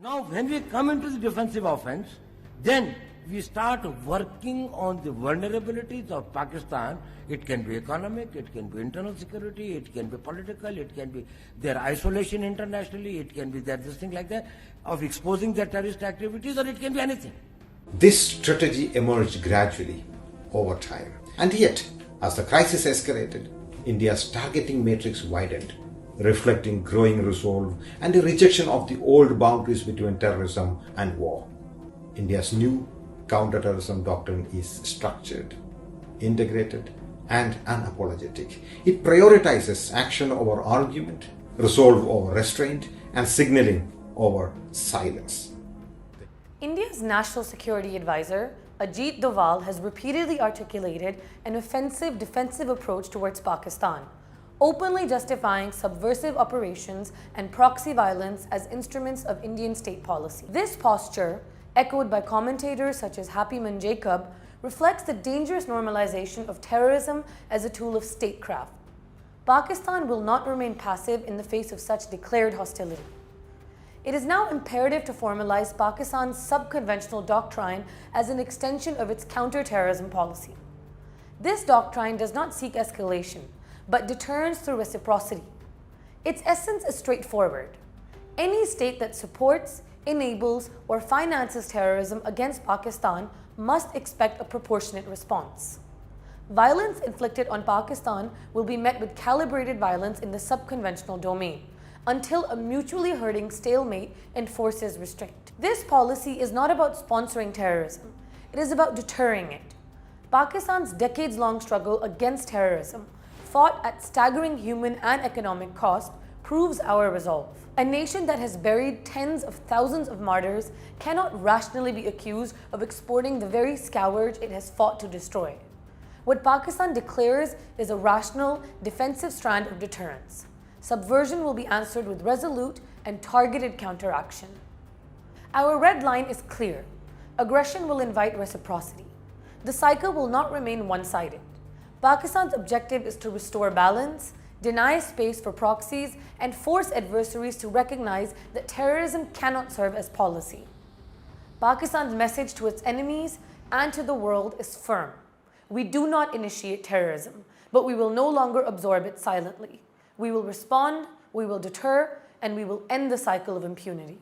Now, when we come into the defensive offense, then we start working on the vulnerabilities of Pakistan. It can be economic, it can be internal security, it can be political, it can be their isolation internationally, it can be their this thing like that, of exposing their terrorist activities, or it can be anything. This strategy emerged gradually over time. And yet, as the crisis escalated, India's targeting matrix widened, reflecting growing resolve and a rejection of the old boundaries between terrorism and war. India's new counterterrorism doctrine is structured, integrated, and unapologetic. It prioritizes action over argument, resolve over restraint, and signaling over silence. India's National Security Advisor, Ajit Doval, has repeatedly articulated an offensive defensive approach towards Pakistan, openly justifying subversive operations and proxy violence as instruments of Indian state policy. This posture, echoed by commentators such as Happyman Jacob, reflects the dangerous normalization of terrorism as a tool of statecraft. Pakistan will not remain passive in the face of such declared hostility. It is now imperative to formalize Pakistan's subconventional doctrine as an extension of its counter-terrorism policy. This doctrine does not seek escalation, but deterrence through reciprocity. Its essence is straightforward. Any state that supports, enables, or finances terrorism against Pakistan must expect a proportionate response. Violence inflicted on Pakistan will be met with calibrated violence in the subconventional domain, until a mutually hurting stalemate enforces restraint. This policy is not about sponsoring terrorism, it is about deterring it. Pakistan's decades-long struggle against terrorism, fought at staggering human and economic cost, proves our resolve. A nation that has buried tens of thousands of martyrs cannot rationally be accused of exporting the very scourge it has fought to destroy. What Pakistan declares is a rational, defensive strand of deterrence. Subversion will be answered with resolute and targeted counteraction. Our red line is clear. Aggression will invite reciprocity. The cycle will not remain one-sided. Pakistan's objective is to restore balance, deny space for proxies, and force adversaries to recognize that terrorism cannot serve as policy. Pakistan's message to its enemies and to the world is firm. We do not initiate terrorism, but we will no longer absorb it silently. We will respond, we will deter, and we will end the cycle of impunity.